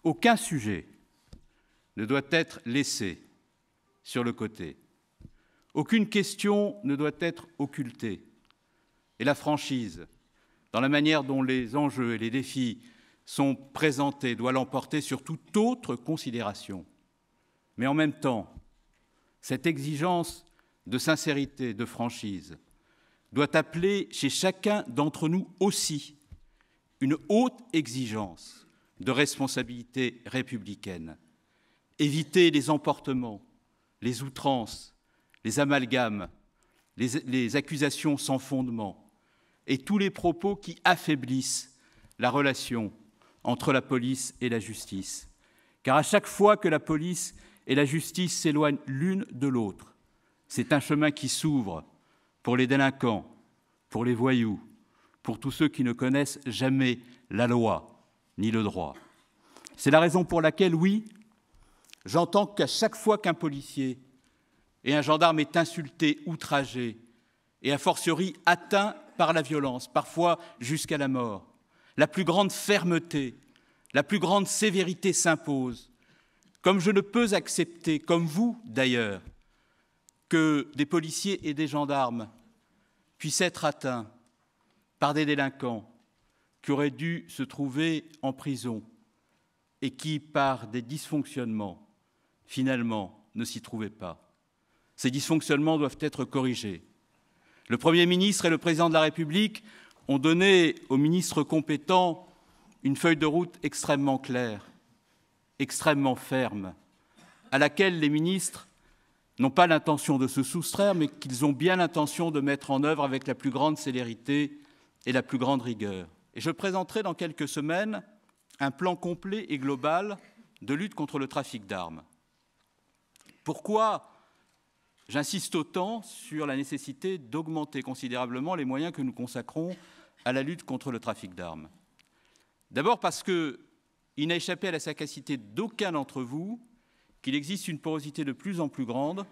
Aucun sujet ne doit être laissé sur le côté. Aucune question ne doit être occultée. Et la franchise, dans la manière dont les enjeux et les défis sont présentés, doit l'emporter sur toute autre considération. Mais en même temps, cette exigence de sincérité, de franchise, doit appeler chez chacun d'entre nous aussi une haute exigence de responsabilité républicaine. Éviter les emportements, les outrances, les amalgames, les accusations sans fondement et tous les propos qui affaiblissent la relation entre la police et la justice. Car à chaque fois que la police et la justice s'éloignent l'une de l'autre, c'est un chemin qui s'ouvre pour les délinquants, pour les voyous, pour tous ceux qui ne connaissent jamais la loi ni le droit. C'est la raison pour laquelle, oui, j'entends qu'à chaque fois qu'un policier et un gendarme est insulté, outragé, et a fortiori atteint par la violence, parfois jusqu'à la mort, la plus grande fermeté, la plus grande sévérité s'impose, comme je ne peux accepter, comme vous d'ailleurs, que des policiers et des gendarmes puissent être atteints par des délinquants qui auraient dû se trouver en prison et qui, par des dysfonctionnements, finalement, ne s'y trouvaient pas. Ces dysfonctionnements doivent être corrigés. Le Premier ministre et le Président de la République ont donné aux ministres compétents une feuille de route extrêmement claire, extrêmement ferme, à laquelle les ministres n'ont pas l'intention de se soustraire, mais qu'ils ont bien l'intention de mettre en œuvre avec la plus grande célérité et la plus grande rigueur. Et je présenterai dans quelques semaines un plan complet et global de lutte contre le trafic d'armes. Pourquoi j'insiste autant sur la nécessité d'augmenter considérablement les moyens que nous consacrons à la lutte contre le trafic d'armes? D'abord parce qu'il n'a échappé à la sagacité d'aucun d'entre vous qu'il existe une porosité de plus en plus grande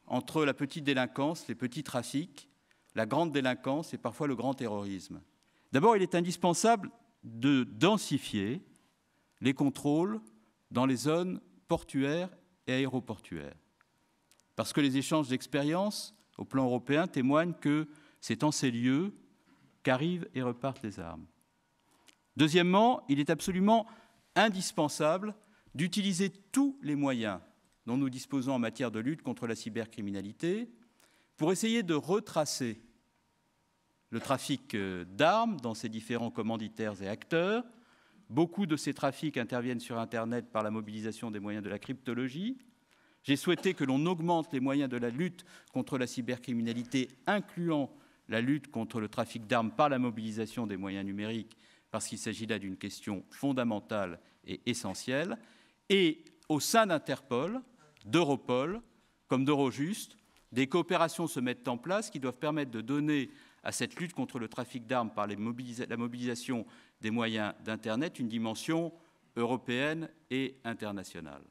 entre la petite délinquance, les petits trafics, la grande délinquance et parfois le grand terrorisme. D'abord, il est indispensable de densifier les contrôles dans les zones portuaires et aéroportuaires. Parce que les échanges d'expériences au plan européen témoignent que c'est en ces lieux qu'arrivent et repartent les armes. Deuxièmement, il est absolument indispensable d'utiliser tous les moyens dont nous disposons en matière de lutte contre la cybercriminalité pour essayer de retracer le trafic d'armes dans ses différents commanditaires et acteurs. Beaucoup de ces trafics interviennent sur Internet par la mobilisation des moyens de la cryptologie. J'ai souhaité que l'on augmente les moyens de la lutte contre la cybercriminalité, incluant la lutte contre le trafic d'armes par la mobilisation des moyens numériques, parce qu'il s'agit là d'une question fondamentale et essentielle. Et au sein d'Interpol, d'Europol, comme d'Eurojust, des coopérations se mettent en place qui doivent permettre de donner à cette lutte contre le trafic d'armes par la mobilisation des moyens d'Internet une dimension européenne et internationale.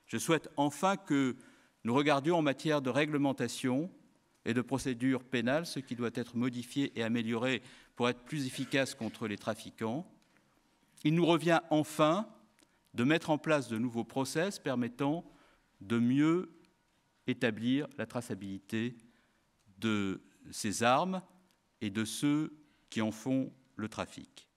Je souhaite enfin que nous regardions en matière de réglementation et de procédure pénale ce qui doit être modifié et amélioré pour être plus efficace contre les trafiquants. Il nous revient enfin de mettre en place de nouveaux process permettant de mieux établir la traçabilité de ces armes et de ceux qui en font le trafic.